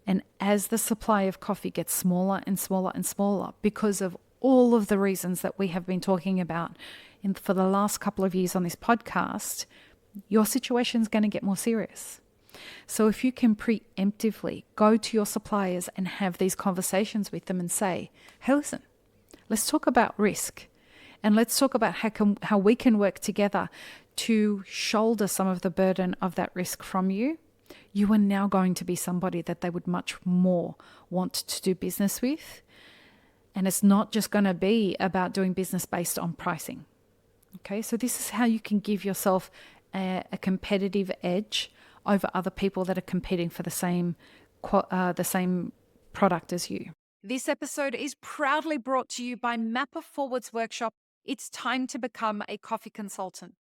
And as the supply of coffee gets smaller and smaller and smaller because of all of the reasons that we have been talking about for the last couple of years on this podcast, your situation is going to get more serious. So if you can preemptively go to your suppliers and have these conversations with them and say, hey, listen, let's talk about risk, and let's talk about how we can work together to shoulder some of the burden of that risk from you, you are now going to be somebody that they would much more want to do business with. And it's not just going to be about doing business based on pricing. Okay, so this is how you can give yourself a competitive edge over other people that are competing for the same product as you. This episode is proudly brought to you by Mapper Forward's workshop, It's Time to Become a Coffee Consultant.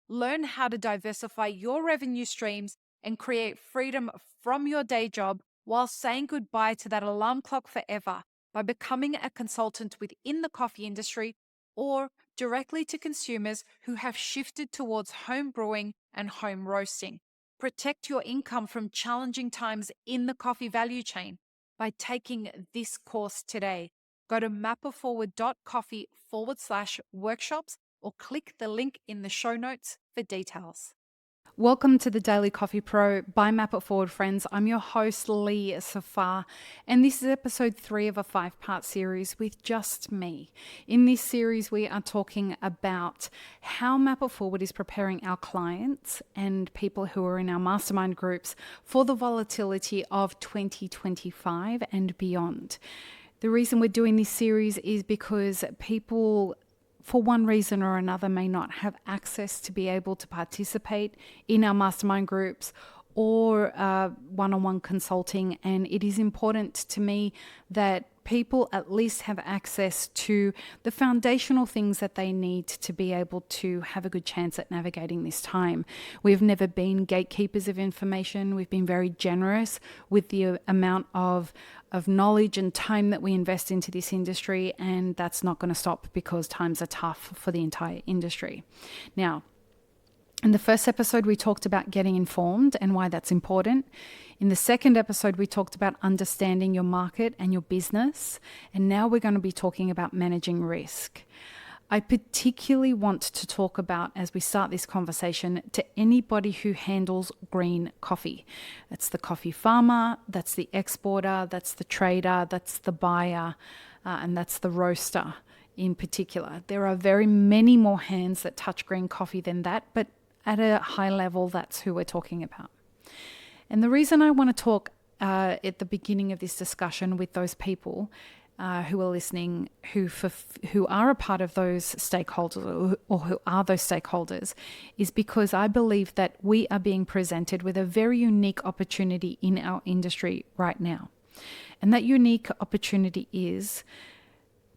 Learn how to diversify your revenue streams and create freedom from your day job while saying goodbye to that alarm clock forever by becoming a consultant within the coffee industry or directly to consumers who have shifted towards home brewing and home roasting. Protect your income from challenging times in the coffee value chain by taking this course today. Go to mapperforward.coffee/workshops or click the link in the show notes for details. Welcome to the Daily Coffee Pro by Map It Forward, friends. I'm your host, Lee Safar, and this is episode 3 of a 5-part series with just me. In this series, we are talking about how Map It Forward is preparing our clients and people who are in our mastermind groups for the volatility of 2025 and beyond. The reason we're doing this series is because people, for one reason or another, may not have access to be able to participate in our mastermind groups or one-on-one consulting. And it is important to me that people at least have access to the foundational things that they need to be able to have a good chance at navigating this time. We've never been gatekeepers of information. We've been very generous with the amount of knowledge and time that we invest into this industry, and that's not going to stop because times are tough for the entire industry. Now, in the first episode, we talked about getting informed and why that's important. In the second episode, we talked about understanding your market and your business. And now we're going to be talking about managing risk. I particularly want to talk about, as we start this conversation, to anybody who handles green coffee. That's the coffee farmer, that's the exporter, that's the trader, that's the buyer, and that's the roaster in particular. There are very many more hands that touch green coffee than that, but at a high level, that's who we're talking about. And the reason I want to talk at the beginning of this discussion with those people who are listening, who are a part of those stakeholders or who are those stakeholders, is because I believe that we are being presented with a very unique opportunity in our industry right now. And that unique opportunity is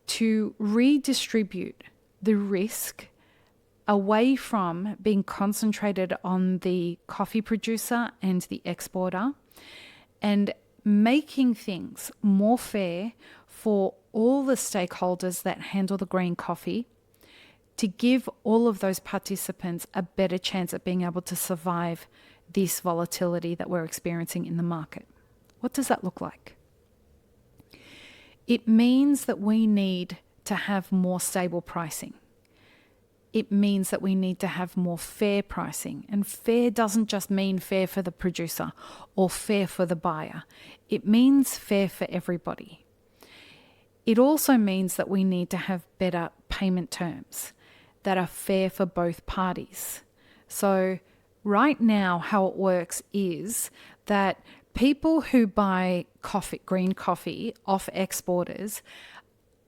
to redistribute the risk away from being concentrated on the coffee producer and the exporter, and making things more fair for all the stakeholders that handle the green coffee, to give all of those participants a better chance at being able to survive this volatility that we're experiencing in the market. What does that look like? It means that we need to have more stable pricing. It means that we need to have more fair pricing. And fair doesn't just mean fair for the producer or fair for the buyer. It means fair for everybody. It also means that we need to have better payment terms that are fair for both parties. So right now, how it works is that people who buy green coffee off exporters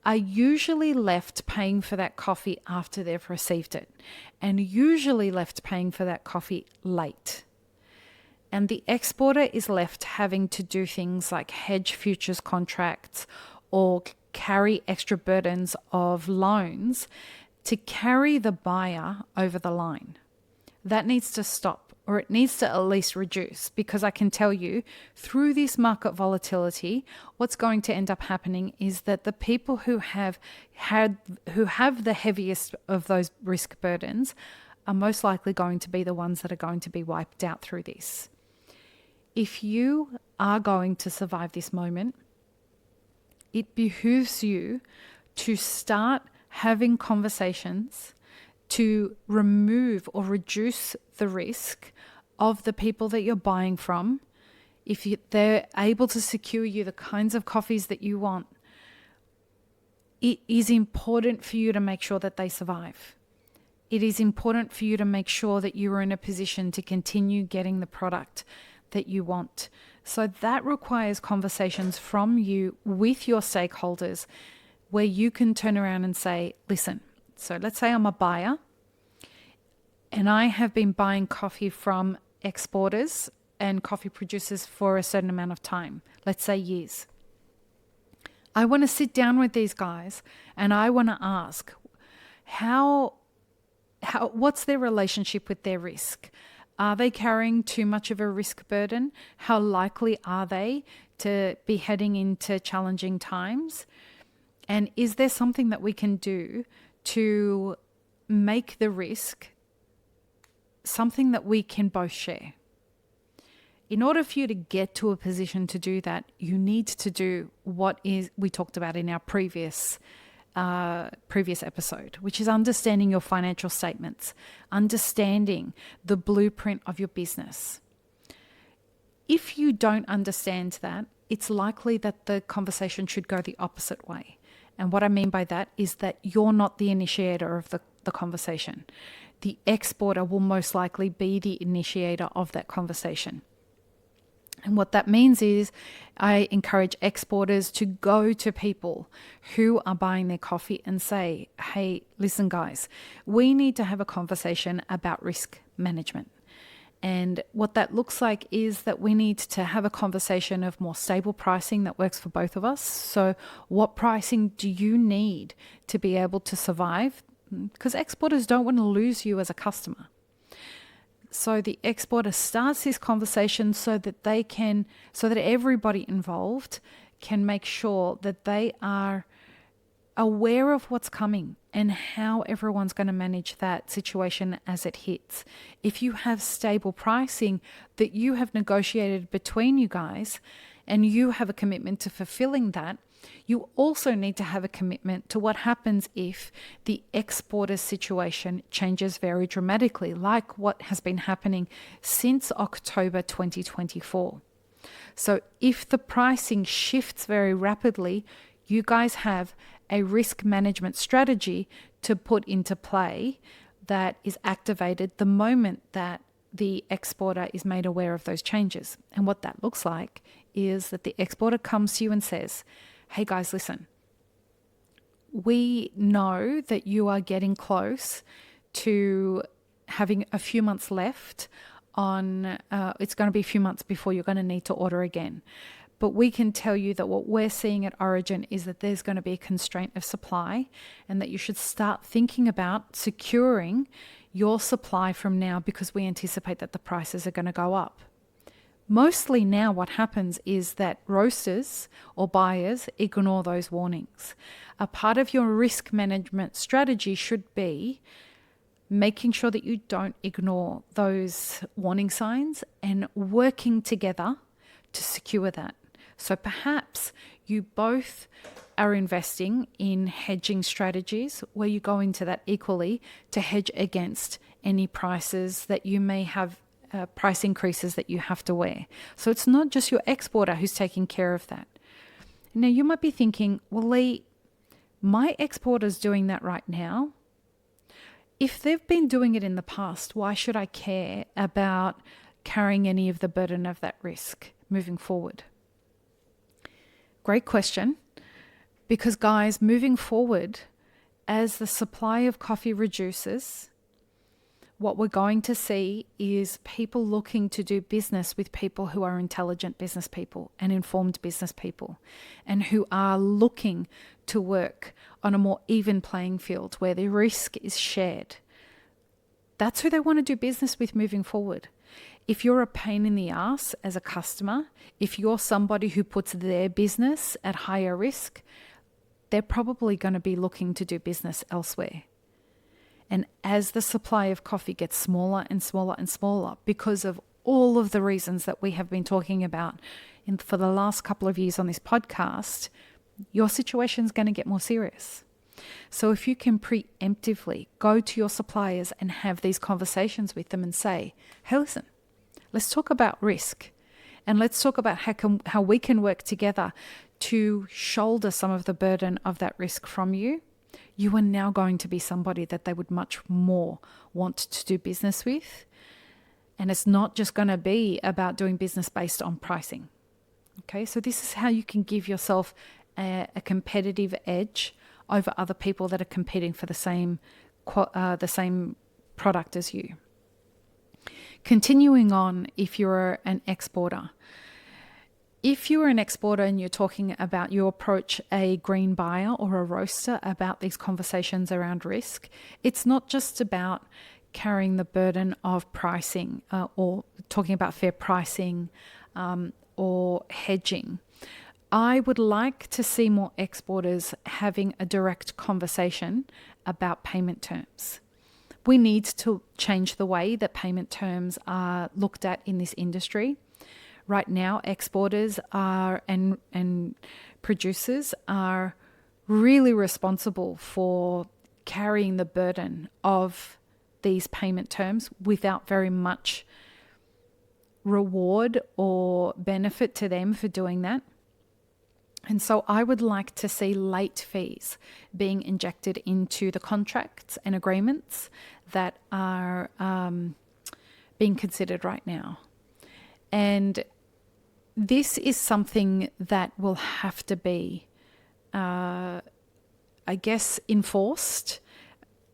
are usually left paying for that coffee after they've received it, and usually left paying for that coffee late. And the exporter is left having to do things like hedge futures contracts or carry extra burdens of loans to carry the buyer over the line. That needs to stop, or it needs to at least reduce, because I can tell you through this market volatility, what's going to end up happening is that the people who have the heaviest of those risk burdens are most likely going to be the ones that are going to be wiped out through this. if you are going to survive this moment, it behooves you to start having conversations to remove or reduce the risk of the people that you're buying from. If they're able to secure you the kinds of coffees that you want, it is important for you to make sure that they survive. It is important for you to make sure that you are in a position to continue getting the product that you want. So that requires conversations from you with your stakeholders where you can turn around and say, listen, so let's say I'm a buyer and I have been buying coffee from exporters and coffee producers for a certain amount of time, let's say years. I want to sit down with these guys and I want to ask what's their relationship with their risk? Are they carrying too much of a risk burden? How likely are they to be heading into challenging times? And is there something that we can do to make the risk something that we can both share? In order for you to get to a position to do that, you need to do what we talked about in our previous episode, which is understanding your financial statements, understanding the blueprint of your business. If you don't understand that, it's likely that the conversation should go the opposite way. And what I mean by that is that you're not the initiator of the conversation. The exporter will most likely be the initiator of that conversation. And what that means is I encourage exporters to go to people who are buying their coffee and say, hey, listen, guys, we need to have a conversation about risk management. And what that looks like is that we need to have a conversation of more stable pricing that works for both of us. So what pricing do you need to be able to survive? Because exporters don't want to lose you as a customer. So the exporter starts this conversation so that everybody involved can make sure that they are aware of what's coming and how everyone's going to manage that situation as it hits. If you have stable pricing that you have negotiated between you guys and you have a commitment to fulfilling that, you also need to have a commitment to what happens if the exporter situation changes very dramatically, like what has been happening since October 2024. So if the pricing shifts very rapidly, you guys have a risk management strategy to put into play that is activated the moment that the exporter is made aware of those changes. And what that looks like is that the exporter comes to you and says, hey guys, listen, we know that you are getting close to having a few months left on, it's going to be a few months before you're going to need to order again. But we can tell you that what we're seeing at Origin is that there's going to be a constraint of supply and that you should start thinking about securing your supply from now because we anticipate that the prices are going to go up. Mostly now what happens is that roasters or buyers ignore those warnings. A part of your risk management strategy should be making sure that you don't ignore those warning signs and working together to secure that. So perhaps you both are investing in hedging strategies where you go into that equally to hedge against any prices that you may have, price increases that you have to wear. So it's not just your exporter who's taking care of that. Now you might be thinking, well, Lee, my exporter's doing that right now. If they've been doing it in the past, why should I care about carrying any of the burden of that risk moving forward? Great question. Because guys, moving forward, as the supply of coffee reduces, what we're going to see is people looking to do business with people who are intelligent business people and informed business people and who are looking to work on a more even playing field where the risk is shared. That's who they want to do business with moving forward. If you're a pain in the ass as a customer, if you're somebody who puts their business at higher risk, they're probably going to be looking to do business elsewhere. And as the supply of coffee gets smaller and smaller and smaller because of all of the reasons that we have been talking about for the last couple of years on this podcast, your situation is going to get more serious. So if you can preemptively go to your suppliers and have these conversations with them and say, hey, listen, let's talk about risk, and let's talk about how we can work together to shoulder some of the burden of that risk from you, you are now going to be somebody that they would much more want to do business with. And it's not just going to be about doing business based on pricing. Okay, so this is how you can give yourself a competitive edge over other people that are competing for the same product as you. Continuing on, if you're an exporter. If you're an exporter and you're talking about, you approach a green buyer or a roaster about these conversations around risk, it's not just about carrying the burden of pricing or talking about fair pricing or hedging. I would like to see more exporters having a direct conversation about payment terms. We need to change the way that payment terms are looked at in this industry. Right now, exporters are and producers are really responsible for carrying the burden of these payment terms without very much reward or benefit to them for doing that. And so I would like to see late fees being injected into the contracts and agreements that are being considered right now. And this is something that will have to be, enforced.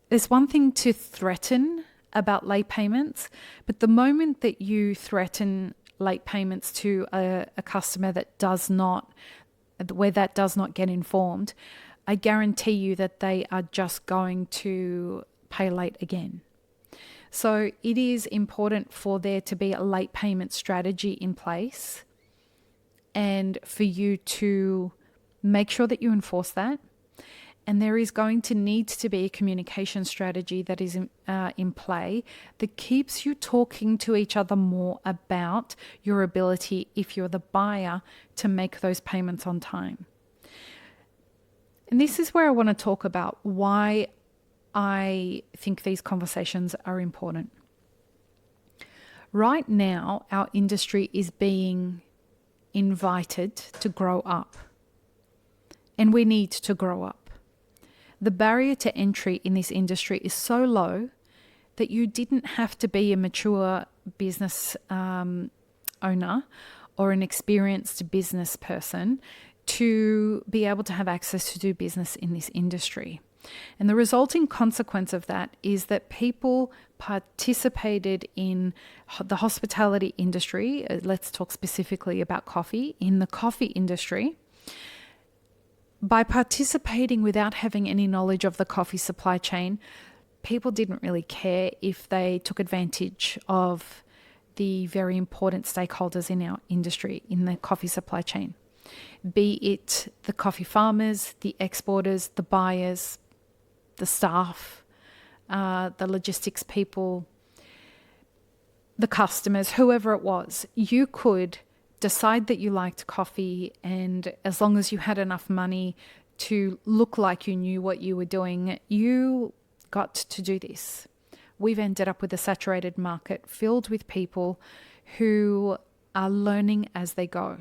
There's one thing to threaten about late payments, but the moment that you threaten late payments to a customer where that does not get informed, I guarantee you that they are just going to pay late again. So it is important for there to be a late payment strategy in place and for you to make sure that you enforce that. And there is going to need to be a communication strategy that is in play that keeps you talking to each other more about your ability, if you're the buyer, to make those payments on time. And this is where I want to talk about why I think these conversations are important. Right now, our industry is being invited to grow up, and we need to grow up. The barrier to entry in this industry is so low that you didn't have to be a mature business owner or an experienced business person to be able to have access to do business in this industry. And the resulting consequence of that is that people participated in the hospitality industry. Let's talk specifically about coffee. In the coffee industry, by participating without having any knowledge of the coffee supply chain, people didn't really care if they took advantage of the very important stakeholders in our industry, in the coffee supply chain. Be it the coffee farmers, the exporters, the buyers, the staff, the logistics people, the customers, whoever it was. You could decide that you liked coffee, and as long as you had enough money to look like you knew what you were doing, you got to do this. We've ended up with a saturated market filled with people who are learning as they go.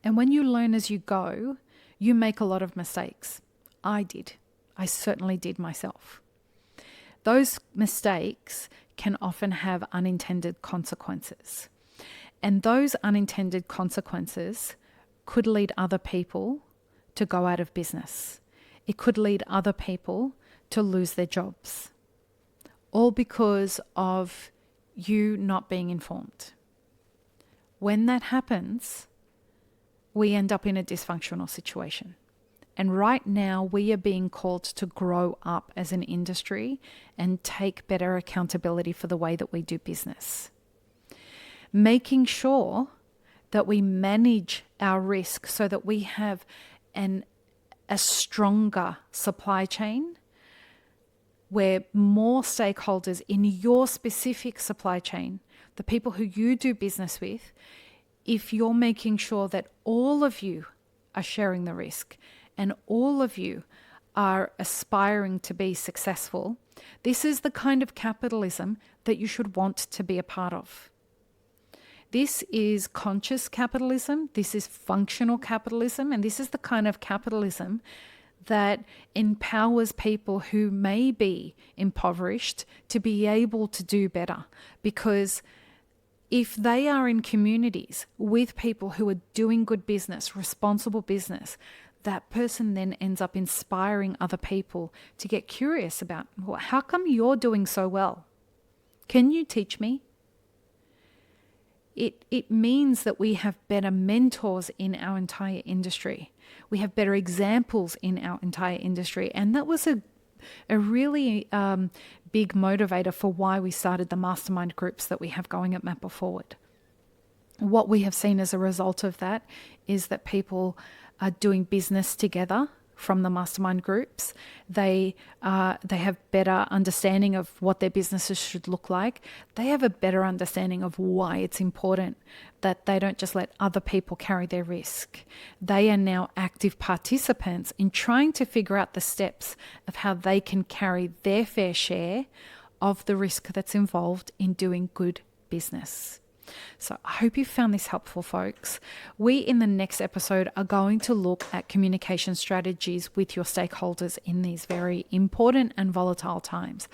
And when you learn as you go, you make a lot of mistakes. I did. I certainly did myself. Those mistakes can often have unintended consequences. And those unintended consequences could lead other people to go out of business. It could lead other people to lose their jobs, all because of you not being informed. When that happens, we end up in a dysfunctional situation. And right now, we are being called to grow up as an industry and take better accountability for the way that we do business. Making sure that we manage our risk so that we have a stronger supply chain where more stakeholders in your specific supply chain the people who you do business with, if you're making sure that all of you are sharing the risk and all of you are aspiring to be successful, this is the kind of capitalism that you should want to be a part of. This is conscious capitalism, this is functional capitalism, and this is the kind of capitalism that empowers people who may be impoverished to be able to do better. Because if they are in communities with people who are doing good business, responsible business, that person then ends up inspiring other people to get curious about, well, how come you're doing so well? Can you teach me? It means that we have better mentors in our entire industry. We have better examples in our entire industry. And that was a really big motivator for why we started the mastermind groups that we have going at Mapper Forward. What we have seen as a result of that is that people are doing business together from the mastermind groups. They have better understanding of what their businesses should look like. They have a better understanding of why it's important that they don't just let other people carry their risk. They are now active participants in trying to figure out the steps of how they can carry their fair share of the risk that's involved in doing good business. So I hope you found this helpful, folks. We, in the next episode, are going to look at communication strategies with your stakeholders in these very important and volatile times.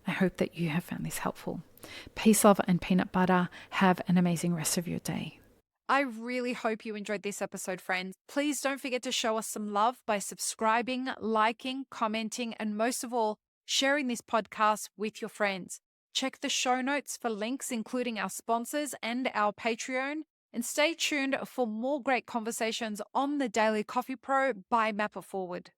I hope that you have found this helpful. Peace, love, and peanut butter. Have an amazing rest of your day. I really hope you enjoyed this episode, friends. Please don't forget to show us some love by subscribing, liking, commenting, and most of all, sharing this podcast with your friends. Check the show notes for links, including our sponsors and our Patreon. And stay tuned for more great conversations on the Daily Coffee Pro by Mapper Forward.